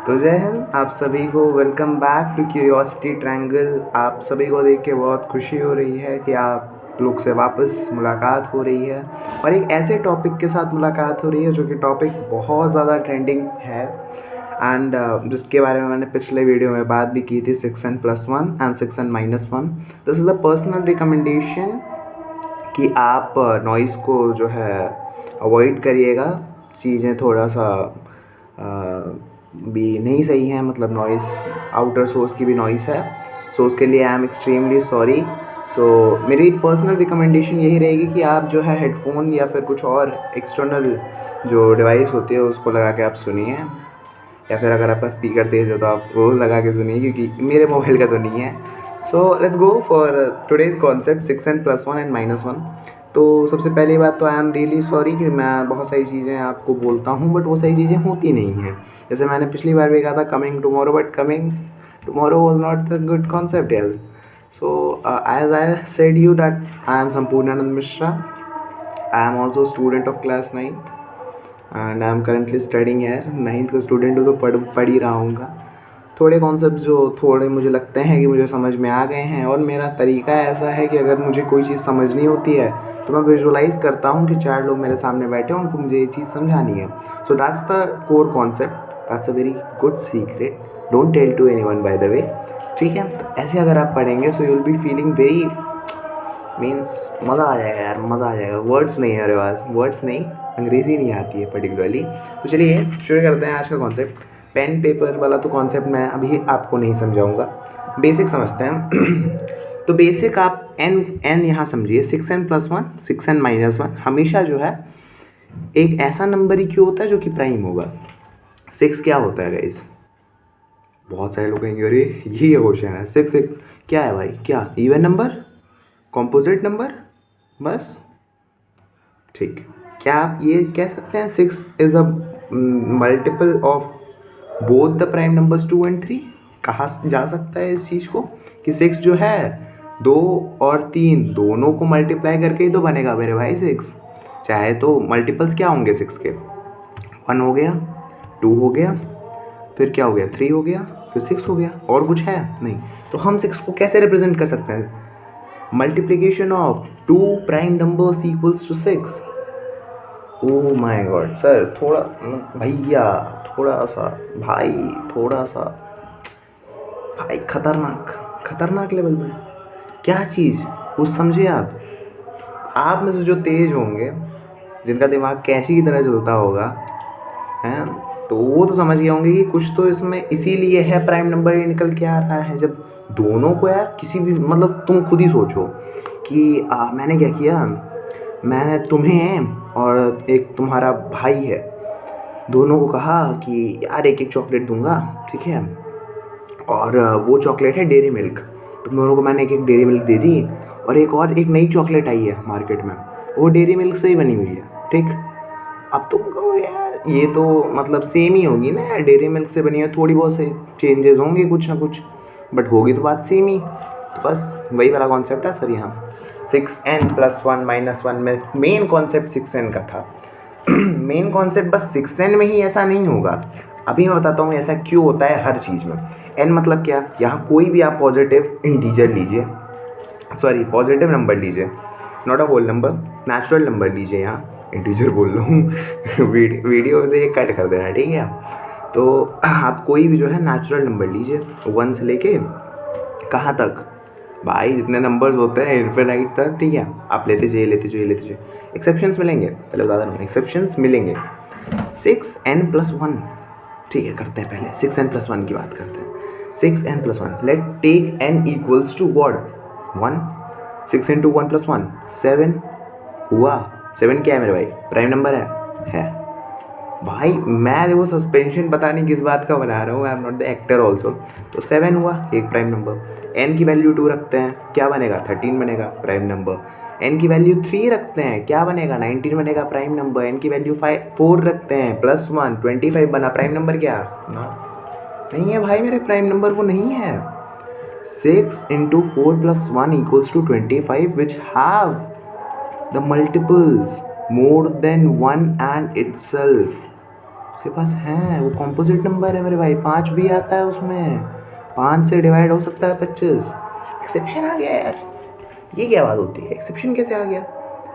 तो जय हिंद आप सभी को। Welcome back to curiosity triangle. आप सभी को देख के बहुत खुशी हो रही है कि आप लोग से वापस मुलाकात हो रही है और एक ऐसे टॉपिक के साथ मुलाकात हो रही है जो कि टॉपिक बहुत ज़्यादा ट्रेंडिंग है एंड जिसके बारे में मैंने पिछले वीडियो में बात भी की थी, 6n+1 and 6n-1। This is a personal recommendation कि आप नॉइज़ को जो है अवॉइड करिएगा। चीज़ें थोड़ा सा भी नहीं सही है, मतलब नॉइज़ आउटर सोर्स की भी नॉइज़ है, सो उसके लिए आई एम एक्सट्रीमली सॉरी। सो मेरी पर्सनल रिकमेंडेशन यही रहेगी कि आप जो है हेडफोन या फिर कुछ और एक्सटर्नल जो डिवाइस होती है उसको लगा के आप सुनिए, या फिर अगर आपका स्पीकर तेज़ है तो आप वो लगा के सुनिए, क्योंकि मेरे मोबाइल का तो नहीं है। So let's go for today's concept 6n+1 and -1। तो सबसे पहली बात तो आई एम रियली सॉरी कि मैं बहुत सारी चीज़ें आपको बोलता हूँ बट वो सारी चीज़ें होती नहीं हैं। जैसे मैंने पिछली बार भी कहा था coming tomorrow, but coming tomorrow was not the good concept यार। So, as I said you that I am Sampurnanand Mishra. I am also a student of class 9th and I am currently studying here. 9th का student हूँ तो पढ़ ही रहा हूँगा। थोड़े concept जो थोड़े मुझे लगते हैं कि मुझे समझ में आ गए हैं, और मेरा तरीका ऐसा है कि अगर मुझे कोई चीज़ समझनी होती है तो मैं विजुअलाइज़ करता हूँ कि 4 लोग मेरे सामने बैठे हैं, उनको मुझे ये चीज़ समझानी है। So that's the core concept, that's a very good secret, don't tell to anyone by the way. ठीक है, तो ऐसे अगर आप पढ़ेंगे so you will be feeling very means मज़ा आ जाएगा यार, मज़ा आ जाएगा। वर्ड्स नहीं है मेरे पास, वर्ड्स नहीं, अंग्रेज़ी नहीं आती है पर्टिकुलरली। तो चलिए शुरू करते हैं आज का कॉन्सेप्ट। पेन पेपर वाला तो कॉन्सेप्ट मैं अभी आपको नहीं समझाऊंगा, बेसिक समझते हैं। तो बेसिक आप एन यहाँ समझिए, 6n+1 6n-1 हमेशा जो है एक ऐसा नंबर ही क्यों होता है जो कि प्राइम होगा। 6 क्या होता है गाइस? बहुत सारे लोग कहेंगे अरे ये क्वेश्चन है, 6 क्या है भाई? क्या इवन नंबर, कॉम्पोजिट नंबर? बस ठीक। क्या आप ये कह सकते हैं 6 is a multiple of both the prime numbers 2 and 3? कहा जा सकता है इस चीज़ को कि 6 जो है 2 और 3 दोनों को मल्टीप्लाई करके ही तो बनेगा मेरे भाई 6। चाहे तो मल्टीपल्स क्या होंगे 6 के? 1 हो गया, 2 हो गया, फिर क्या हो गया, 3 हो गया, फिर 6 हो गया, और कुछ है नहीं। तो हम 6 को कैसे रिप्रेजेंट कर सकते हैं? Multiplication of 2 prime numbers equals to 6। Oh my god sir, थोड़ा भैया, थोड़ा सा भाई, थोड़ा सा भाई, खतरनाक खतरनाक लेवल पे क्या चीज़ कुछ समझे आप में से जो तेज होंगे, जिनका दिमाग कैंची की तरह चलता होगा, हैं, तो वो तो समझ गए होंगे कि कुछ तो इसमें इसीलिए है, प्राइम नंबर ही निकल के आ रहा है। जब दोनों को यार किसी भी, मतलब तुम खुद ही सोचो कि मैंने क्या किया, मैंने तुम्हें और एक तुम्हारा भाई है, दोनों को कहा कि यार एक एक चॉकलेट दूंगा, ठीक है, और वो चॉकलेट है डेयरी मिल्क। तुम दोनों को मैंने एक एक डेयरी मिल्क दे दी, और एक नई चॉकलेट आई है मार्केट में, वो डेयरी मिल्क से ही बनी हुई है, ठीक। अब तुम कहो यार ये तो मतलब सेम ही होगी ना यार, डेयरी मिल्क से बनी है, थोड़ी बहुत से चेंजेस होंगे कुछ ना कुछ, बट होगी तो बात सेम ही। तो बस वही वाला कॉन्सेप्ट है सर यहाँ 6n+1 -1 में। मेन कॉन्सेप्ट 6n का था। मेन कॉन्सेप्ट बस 6n में ही ऐसा नहीं होगा। अभी मैं बताता हूँ ऐसा क्यों होता है हर चीज़ में। n मतलब क्या, यहाँ कोई भी आप पॉजिटिव इंटीजर लीजिए, सॉरी पॉजिटिव नंबर लीजिए, not a whole number, natural number लीजिए। यहाँ इंटीजर बोल रहा हूँ वीडियो से ये कट कर देना, ठीक है। तो आप कोई भी जो है नेचुरल नंबर लीजिए, 1 से लेके कहाँ तक भाई, जितने नंबर्स होते हैं इन्फिनाइट तक, ठीक है, आप लेते जाइए लेते जाइए लेते जाइए। एक्सेप्शंस मिलेंगे, पहले बता दूँ, एक्सेप्शंस मिलेंगे। 6n+1, ठीक है, करते हैं पहले 6n+1 की बात करते हैं। 6n+1, let take n equals to what, 1। 6 × 1 + 1 7 हुआ। 7 क्या है मेरे भाई? प्राइम नंबर है भाई। मैं देखो सस्पेंशन पता नहीं किस बात का बना रहा हूँ, I am not the actor also. तो 7 हुआ, एक प्राइम नंबर। n की वैल्यू 2 रखते हैं, क्या बनेगा? 13 बनेगा, प्राइम नंबर। n की वैल्यू 3 रखते हैं, क्या बनेगा? 19 बनेगा, प्राइम नंबर। n की वैल्यू 4 रखते हैं, +1 25 बना, प्राइम नंबर क्या ना? नहीं है भाई मेरे, प्राइम नंबर वो नहीं है। 6 × 4 + 1 = 25 which have the multiples more than 1 and itself। उसके पास है, वो कॉम्पोजिट नंबर है मेरे भाई, 5 भी आता है उसमें, 5 से डिवाइड हो सकता है 25। एक्सेप्शन आ गया यार, ये क्या बात होती है, एक्सेप्शन कैसे आ गया?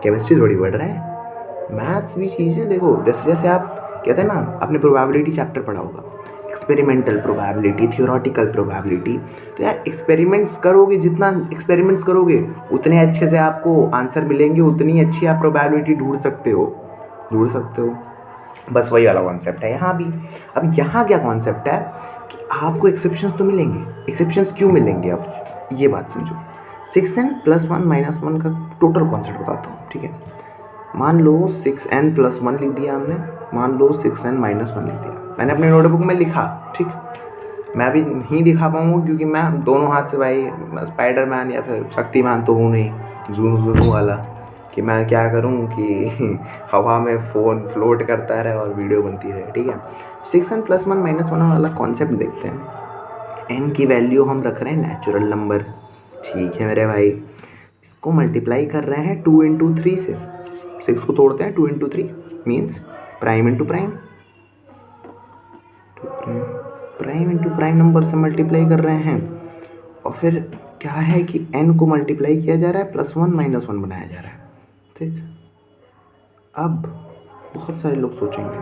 केमिस्ट्री थोड़ी पढ़ रहे हैं, मैथ्स भी चीज़ें देखो। जैसे जैसे आप कहते हैं ना, आपने प्रोबेबिलिटी चैप्टर पढ़ा होगा, एक्सपेरिमेंटल प्रोबेबिलिटी, थियोरेटिकल प्रोबेबिलिटी। तो यार एक्सपेरिमेंट्स करोगे, जितना एक्सपेरिमेंट्स करोगे उतने अच्छे से आपको आंसर मिलेंगे, उतनी अच्छी आप प्रोबेबिलिटी ढूंढ सकते हो। बस वही वाला कॉन्सेप्ट है यहाँ भी। अब यहाँ क्या कॉन्सेप्ट है कि आपको एक्सेप्शंस तो मिलेंगे, एक्सेप्शंस क्यों मिलेंगे, अब ये बात समझो। 6n + 1 - 1 का टोटल कॉन्सेप्ट बताता हूँ, ठीक है। मान लो 6n + 1 लिख दिया हमने, मान लो 6n - 1 लिख दिया, मैंने अपने नोटबुक में लिखा, ठीक। मैं अभी नहीं दिखा पाऊँगा क्योंकि मैं दोनों हाथ से भाई स्पाइडरमैन या फिर शक्तिमान तो हूँ नहीं, जुनू वाला, कि मैं क्या करूँ कि हवा में फ़ोन फ्लोट करता रहे और वीडियो बनती रहे, ठीक है। 6n + 1 - 1 वाला कॉन्सेप्ट देखते हैं। n की वैल्यू हम रख रहे हैं नेचुरल नंबर, ठीक है मेरे भाई। इसको मल्टीप्लाई कर रहे हैं 2 × 3 से, 6 को तोड़ते हैं 2 × 3 means prime × prime, prime × prime number से मल्टीप्लाई कर रहे हैं। और फिर क्या है कि n को मल्टीप्लाई किया जा रहा है, +1 - 1 बनाया जा रहा है, ठीक। अब बहुत सारे लोग सोचेंगे,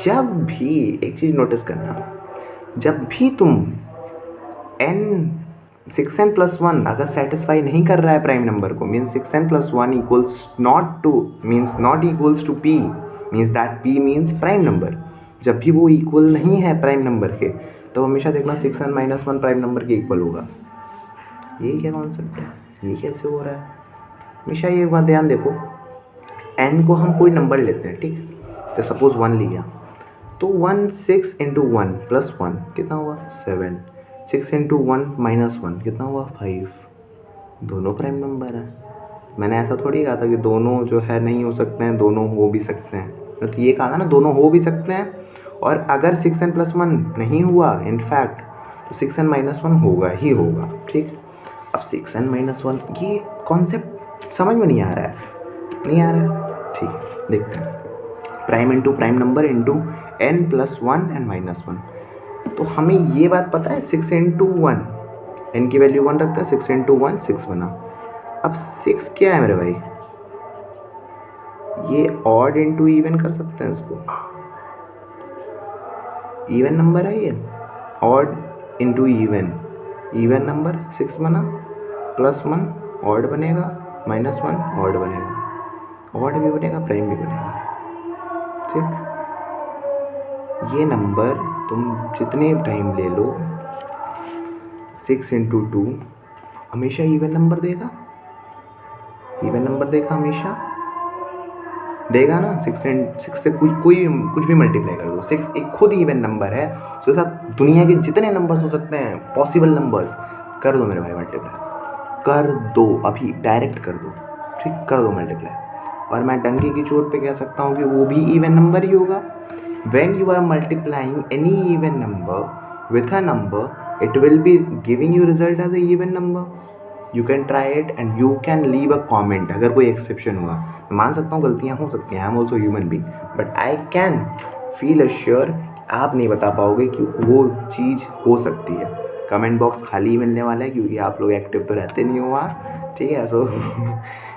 जब भी एक चीज़ नोटिस करना, जब भी तुम n 6n + 1 अगर सेटिस्फाई नहीं कर रहा है प्राइम नंबर को, means 6n + 1 equals not to, means not equals to p, means that p means prime number. जब भी वो इक्वल नहीं है प्राइम नंबर के, तो हमेशा देखना 6n - 1 प्राइम नंबर के इक्वल होगा। ये क्या कॉन्सेप्ट है, ये कैसे हो रहा है? हमेशा ये बात ध्यान देखो, n को हम कोई नंबर लेते हैं, ठीक। तो सपोज 1 लिया, तो 1 6 × 1 + 1 कितना हुआ 7, 6 × 1 - 1 कितना हुआ 5। दोनों प्राइम नंबर हैं। मैंने ऐसा थोड़ी कहा था कि दोनों जो है नहीं हो सकते हैं, दोनों हो भी सकते हैं। मैं तो ये कहा था ना, दोनों हो भी सकते हैं। और अगर 6n + 1 नहीं हुआ इनफैक्ट, तो 6n - 1 होगा ही होगा, ठीक। अब 6n - 1 ये कॉन्सेप्ट समझ में नहीं आ रहा है, ठीक है, देखते हैं। Prime × prime number × n + 1 and -1। तो हमें ये बात पता है, 6 × 1, n की वैल्यू 1 रखते हैं, 6 × 1 6 बना। अब 6 क्या है मेरे भाई, ये ऑड × इवन कर सकते हैं इसको, इवन नंबर है ये, ऑड × इवन नंबर 6 बना, +1 ऑड बनेगा, -1 ऑड बनेगा, ऑड भी बनेगा प्राइम भी बनेगा, ठीक। ये नंबर तुम जितने टाइम ले लो, 6 × 2 हमेशा इवन नंबर देगा, हमेशा देगा ना। 6 से कुछ भी मल्टीप्लाई कर दो, 6 एक खुद इवन नंबर है, उसके साथ दुनिया के जितने नंबर्स हो सकते हैं पॉसिबल नंबर्स कर दो मेरे भाई, मल्टीप्लाई कर दो, अभी डायरेक्ट कर दो, ठीक, कर दो मल्टीप्लाई। और मैं डंके की चोट पे कह सकता हूँ कि वो भी इवन नंबर ही होगा। When you are multiplying any even number with a number, it will be giving you result as a even number. You can try it and you can leave a comment अगर कोई exception हुआ। मैं मान सकता हूँ गलतियाँ हो सकती हैं, I am also human being, but I can feel assured आप नहीं बता पाओगे कि वो चीज़ हो सकती है। कमेंट बॉक्स खाली ही मिलने वाला है क्योंकि आप लोग एक्टिव तो रहते नहीं हो वहाँ, ठीक है। सो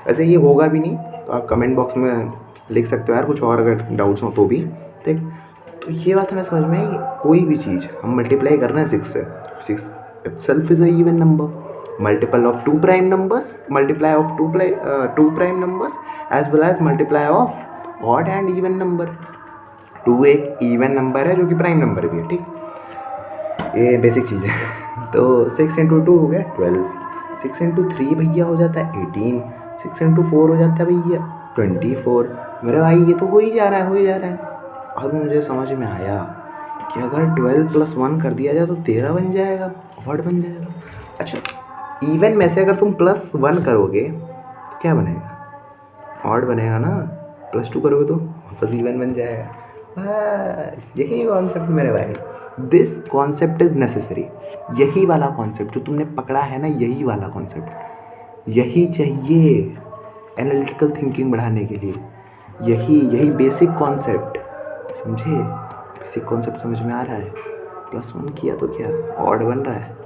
वैसे ये होगा भी नहीं, तो आप कमेंट बॉक्स में लिख सकते हो यार, कुछ और अगर डाउट्स हो तो भी, ठीक। तो ये बात हमें समझ में आई, कोई भी चीज़ हम मल्टीप्लाई कर रहे हैं 6 से, 6 itself is a even number, multiple of two prime numbers, multiply of two prime numbers as well as multiply of odd and even number। 2 एक इवन नंबर है जो कि प्राइम नंबर भी है, ठीक। ये बेसिक चीज़ है। तो 6 × 2 हो गया 12, 6 × 3 भैया हो जाता है 18, 6 × 4 हो जाता है भैया 24। मेरे भाई ये तो हो ही जा रहा है। अब मुझे समझ में आया कि अगर 12 + 1 कर दिया जाए तो 13 बन जाएगा, ऑड बन जाएगा। अच्छा, इवन में से अगर तुम +1 करोगे तो क्या बनेगा, ऑड बनेगा ना, +2 करोगे तो वापस इवन बन जाएगा। बस यही कॉन्सेप्ट मेरे भाई, दिस कॉन्सेप्ट इज़ नेसेसरी। यही वाला कॉन्सेप्ट जो तुमने पकड़ा है ना, यही वाला कॉन्सेप्ट, यही चाहिए एनालिटिकल थिंकिंग बढ़ाने के लिए, यही बेसिक कॉन्सेप्ट, समझे? बेसिक कॉन्सेप्ट समझ में आ रहा है? +1 किया तो क्या ऑड बन रहा है,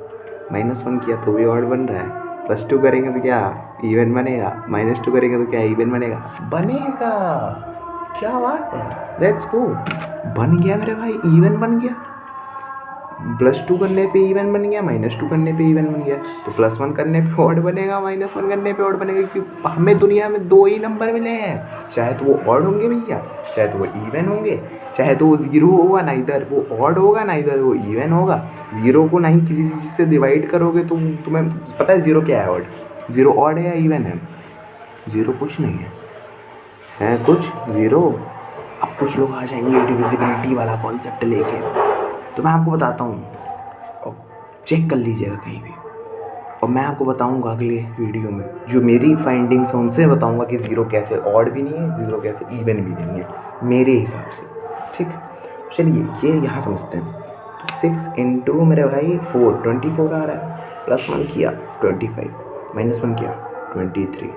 -1 किया तो भी ऑड बन रहा है, +2 करेंगे तो क्या इवन बनेगा, -2 करेंगे तो क्या इवन बनेगा? बनेगा। क्या बात है, लेट्स गो। बन गया मेरे भाई, इवन बन गया। +2 करने पे इवन बन गया, -2 करने पे इवन बन गया। तो +1 करने पे ऑड बनेगा, -1 करने पे ऑड बनेगा, क्योंकि हमें दुनिया में 2 ही नंबर मिले हैं, चाहे तो वो ऑड होंगे भैया, चाहे तो वो इवन होंगे, चाहे तो वो 0 होगा, ना इधर वो ऑड होगा ना इधर वो इवन होगा। 0 को ना ही किसी चीज़ से डिवाइड करोगे तो तुम्हें पता है 0 क्या है? ऑड। 0 ऑड है या इवन है? 0 कुछ नहीं है कुछ 0। अब कुछ लोग आ जाएंगे डिविजिबिलिटी वाला कॉन्सेप्ट लेके, तो मैं आपको बताता हूँ और चेक कर लीजिएगा कहीं भी, और मैं आपको बताऊँगा अगले वीडियो में जो मेरी फाइंडिंग्स हैं, उनसे बताऊँगा कि 0 कैसे ऑड भी नहीं है, 0 कैसे इवन भी नहीं है मेरे हिसाब से। ठीक, चलिए ये यहाँ समझते हैं। तो 6 इंटू मेरे भाई 4, 24 आ रहा है, +1 किया 25, -1 किया 23।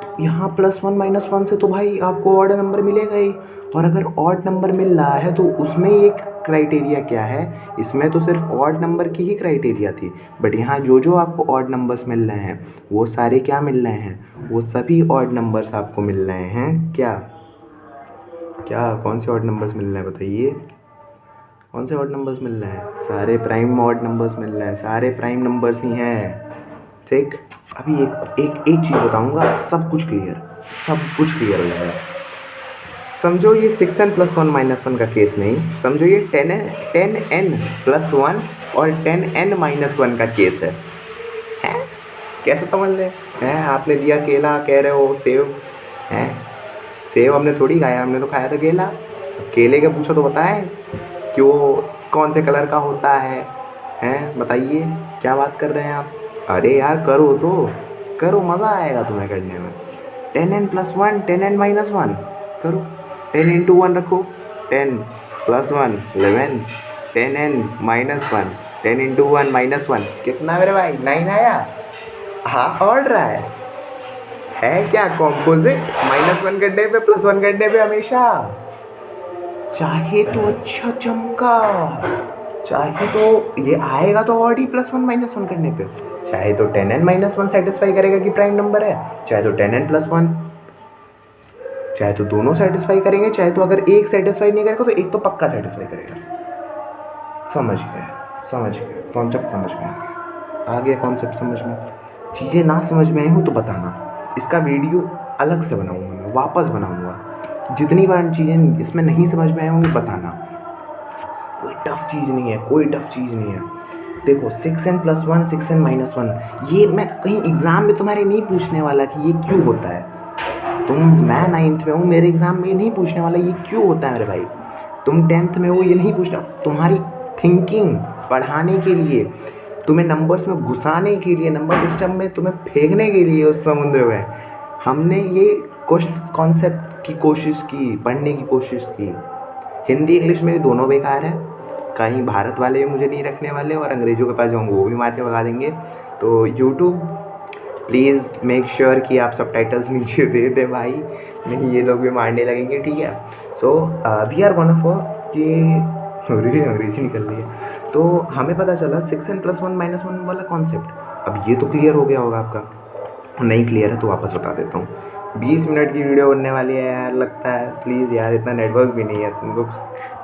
तो यहाँ +1 -1 से तो भाई आपको ऑड नंबर मिलेगा ही, और अगर ऑड नंबर मिल रहा है तो उसमें एक क्राइटेरिया क्या है, इसमें तो सिर्फ ऑड नंबर की ही क्राइटेरिया थी, बट यहाँ जो जो आपको ऑड नंबर्स मिल रहे हैं वो सारे क्या मिल रहे हैं, वो सभी ऑड नंबर्स आपको मिल रहे हैं। क्या क्या कौन से ऑड नंबर्स मिल रहे हैं बताइए? कौन से ऑड नंबर्स मिल रहे हैं? सारे प्राइम ऑड नंबर्स मिल रहे हैं, सारे प्राइम नंबर्स ही हैं। ठीक, अभी एक चीज़ बताऊंगा, सब कुछ क्लियर हो जाएगा। समझो ये 6n + 1 - 1 का केस नहीं, समझो ये 10n + 1 और 10n - 1 का केस है। कैसे समझ ले हैं? आपने दिया केला, कह रहे हो सेब हैं, सेब हमने थोड़ी खाया, हमने तो खाया था केला। केले का पूछो तो बताएं कि वो कौन से कलर का होता है? हैं बताइए, क्या बात कर रहे हैं आप? अरे यार करो तो करो, मज़ा आएगा तुम्हें करने में। 10n + 1 10n - 1 करो, 10 × 1 रखो, 10 + 1 11, 10n - 1 10 × 1 -1 कितना मेरे भाई? 9 आया। हाँ ऑड रहा है क्या कॉम्पोजिट? -1 गड्ढे पे +1 गड्ढे पे हमेशा। चाहे तो अच्छा चमका, चाहे तो ये आएगा तो ऑड ही +1 - 1 करने पे, चाहे तो 10n - 1 सेटिस्फाई करेगा कि प्राइम नंबर है, चाहे तो 10n + 1, चाहे तो दोनों सेटिस्फाई करेंगे, चाहे तो अगर एक सेटिस्फाई नहीं करेगा तो एक तो पक्का सेटिस्फाई करेगा। समझ गए कॉन्सेप्ट समझ में आ गया कॉन्सेप्ट समझ में। चीज़ें ना समझ में आई हो तो बताना, इसका वीडियो अलग से बनाऊंगा, मैं वापस बनाऊंगा। जितनी बार चीज़ें इसमें नहीं समझ में आई होंगी बताना, कोई टफ चीज़ नहीं है। देखो 6n + 1 6n - 1, ये मैं कहीं एग्ज़ाम में तुम्हारे नहीं पूछने वाला कि ये क्यों होता है। मैं 9th में हूँ, मेरे एग्ज़ाम में ये नहीं पूछने वाला ये क्यों होता है मेरे भाई। तुम 10th में हो, ये नहीं पूछना। तुम्हारी थिंकिंग बढ़ाने के लिए, तुम्हें नंबर्स में घुसाने के लिए, नंबर सिस्टम में तुम्हें फेंकने के लिए उस समुद्र में हमने ये कॉन्सेप्ट की कोशिश की, पढ़ने की कोशिश की। हिंदी इंग्लिश मेरी दोनों बेकार है, कहीं भारत वाले भी मुझे नहीं रखने वाले, और अंग्रेज़ों के पास जाऊँगा वो भी मार के भगा देंगे। तो यूट्यूब प्लीज़ मेक श्योर कि आप सबटाइटल्स नीचे दे दें भाई, नहीं ये लोग भी मारने लगेंगे। ठीक है, so we are one for कि अंग्रेजी निकल रही है। तो हमें पता चला 6n + 1 - 1 वाला कॉन्सेप्ट। अब ये तो क्लियर हो गया होगा आपका, नहीं क्लियर है तो वापस बता देता हूँ। 20 मिनट की वीडियो बनने वाली है यार, लगता है प्लीज़ यार, इतना नेटवर्क भी नहीं है, तुमको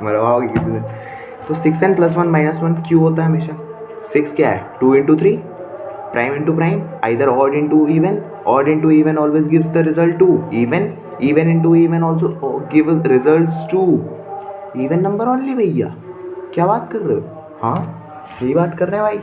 मरवाओगे किसी दिन। तो 6n + 1 - 1 क्यों होता है हमेशा? 6 क्या है? 2 × 3, prime into prime, either odd into even always gives the result 2, even into even also gives results 2, even number only भैया, क्या बात कर रहे हो? हाँ यही बात कर रहे हैं भाई।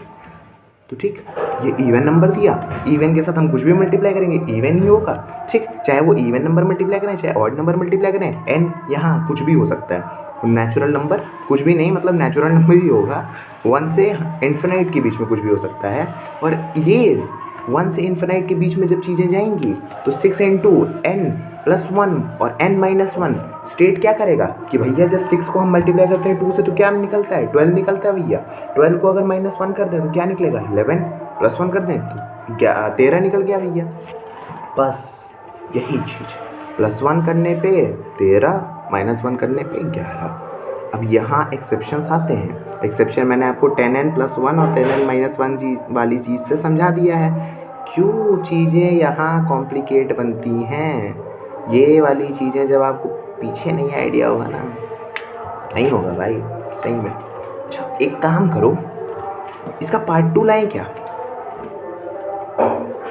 तो ठीक, ये इवन नंबर दिया, इवन के साथ हम कुछ भी मल्टीप्लाई करेंगे इवन ही होगा। ठीक, चाहे वो इवन नंबर मल्टीप्लाई करें चाहे ऑड नंबर मल्टीप्लाई करें, एन यहाँ कुछ भी हो सकता है, नेचुरल नंबर कुछ भी नहीं, मतलब नेचुरल नंबर ही होगा। 1 से इन्फिनाइट के बीच में कुछ भी हो सकता है, और ये 1 से इन्फिनाइट के बीच में जब चीज़ें जाएंगी तो 6 × n + 1 और n - 1 स्टेट क्या करेगा कि भैया जब 6 को हम मल्टीप्लाई करते हैं 2 से तो क्या निकलता है? 12 निकलता है भैया। 12 को अगर -1 कर दें तो क्या निकलेगा? 11, +1 कर दें तो 13 निकल गया भैया। बस यही चीज़, +1 करने पे 13, -1 करने पे 11। अब यहाँ एक्सेप्शंस आते हैं। एक्सेप्शन मैंने आपको 10n+1 और 10n-1 वाली चीज़ से समझा दिया है। क्यों चीज़ें यहाँ कॉम्प्लिकेट बनती हैं, ये वाली चीज़ें जब आपको पीछे नहीं आइडिया होगा ना, नहीं होगा भाई सही में। अच्छा एक काम करो, इसका पार्ट 2 लाएं क्या?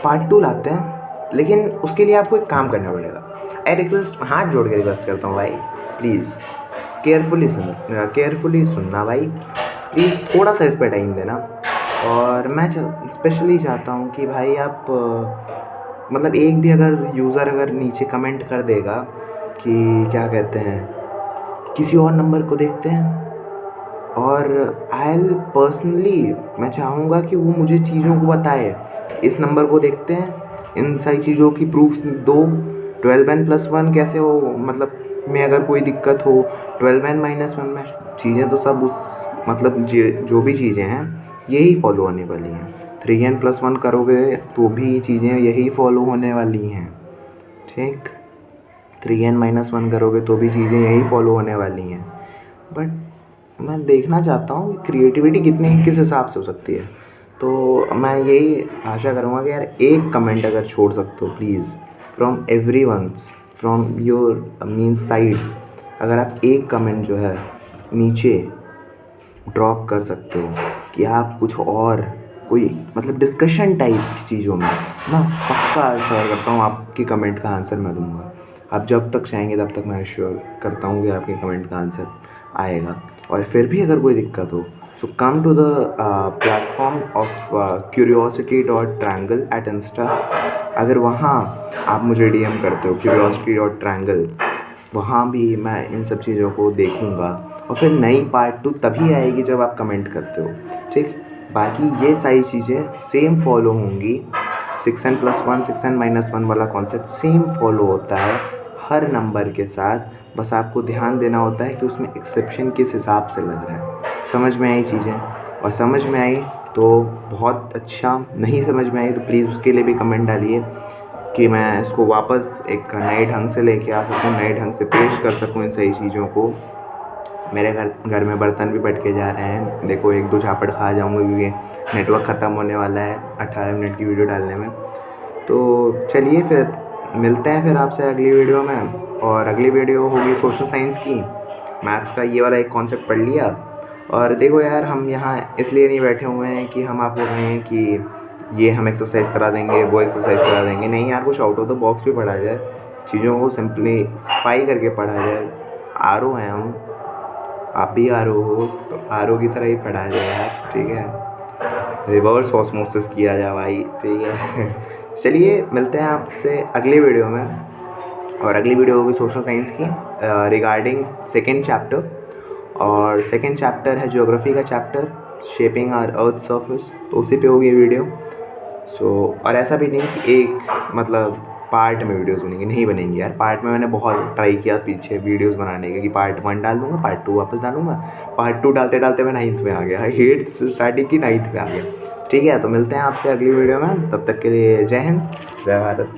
पार्ट 2 लाते हैं, लेकिन उसके लिए आपको एक काम करना पड़ेगा। आई रिक्वेस्ट, हाथ जोड़ के रिक्वेस्ट करता हूँ भाई, प्लीज़ केयरफुली सुनना भाई, प्लीज़ थोड़ा सा इस पर टाइम देना। और मैं स्पेशली चाहता हूँ कि भाई आप मतलब एक भी अगर यूज़र अगर नीचे कमेंट कर देगा कि क्या कहते हैं, किसी और नंबर को देखते हैं, और आई पर्सनली मैं चाहूँगा कि वो मुझे चीज़ों को बताए, इस नंबर को देखते हैं, इन सारी चीज़ों की प्रूफ्स दो। 12n+1 कैसे हो, मतलब में अगर कोई दिक्कत हो, 12n-1 में चीज़ें तो सब उस मतलब जो भी चीज़ें हैं यही फॉलो होने वाली हैं। 3n+1 करोगे तो भी चीज़ें यही फॉलो होने वाली हैं, ठीक। 3n-1 करोगे तो भी चीज़ें यही फॉलो होने वाली हैं। बट मैं देखना चाहता हूँ क्रिएटिविटी कितनी किस हिसाब से हो सकती है। तो मैं यही आशा करूँगा कि यार एक कमेंट अगर छोड़ सकते हो please, from everyone's, from your means side, अगर आप एक कमेंट जो है नीचे ड्रॉप कर सकते हो कि आप कुछ और कोई मतलब डिस्कशन टाइप की चीज़ों में, मैं पक्का श्योर करता हूँ आपकी कमेंट का आंसर मैं दूँगा। आप जब तक चाहेंगे तब तक मैं श्योर करता हूँ कि आपके कमेंट का आंसर आएगा। और फिर भी अगर कोई दिक्कत हो so come to the platform of curiosity.triangle at Insta। अगर वहाँ आप मुझे DM करते हो curiosity.triangle, वहाँ भी मैं इन सब चीज़ों को देखूँगा। और फिर नई पार्ट 2 तभी आएगी जब आप कमेंट करते हो, ठीक। बाकी ये सारी चीज़ें सेम फॉलो होंगी। 6n+1 6n-1 वाला कॉन्सेप्ट सेम फॉलो होता है हर नंबर के साथ, बस आपको ध्यान देना होता है कि उसमें एक्सेप्शन किस हिसाब से लग रहा है। समझ में आई चीज़ें? और समझ में आई तो बहुत अच्छा, नहीं समझ में आई तो प्लीज़ उसके लिए भी कमेंट डालिए कि मैं इसको वापस एक नए ढंग से लेके आ सकूँ, नए ढंग से पेश कर सकूँ इन सही चीज़ों को। मेरे घर में बर्तन भी पटके जा रहे हैं, देखो 1-2 झापड़ खा जाऊँगा क्योंकि नेटवर्क ख़त्म होने वाला है 18 मिनट की वीडियो डालने में। तो चलिए फिर मिलते हैं फिर आपसे अगली वीडियो में। और अगली वीडियो होगी सोशल साइंस की। मैथ्स का ये वाला एक कॉन्सेप्ट पढ़ लिया। और देखो यार, हम यहाँ इसलिए नहीं बैठे हुए हैं कि हम आपको कहें कि ये हम एक्सरसाइज करा देंगे, वो एक्सरसाइज करा देंगे। नहीं यार, कुछ आउट ऑफ द बॉक्स भी पढ़ा जाए, चीज़ों को सिंप्लीफाई करके पढ़ा जाए। आर.ओ. हैं हम, आप भी आर.ओ. हो, तो आर.ओ. की तरह ही पढ़ा जाए यार, ठीक है। रिवर्स ऑस्मोसिस किया जाए भाई, ठीक है। चलिए मिलते हैं आपसे अगली वीडियो में। और अगली वीडियो होगी सोशल साइंस की रिगार्डिंग सेकेंड चैप्टर। और सेकेंड चैप्टर है ज्योग्राफी का chapter, shaping our earth surface, तो उसी पे होगी वीडियो। और ऐसा भी नहीं कि एक मतलब पार्ट में वीडियोस बनेंगी, नहीं बनेंगी यार। पार्ट में मैंने बहुत ट्राई किया पीछे वीडियोस बनाने के कि पार्ट 1 डाल दूँगा, पार्ट 2 वापस डालूँगा, पार्ट 2 डालते डालते मैं 9th में आ गया, 8th स्टार्टिंग की 9th में आ गया, ठीक है। तो मिलते हैं आपसे अगली वीडियो में, तब तक के लिए जय हिंद, जय भारत।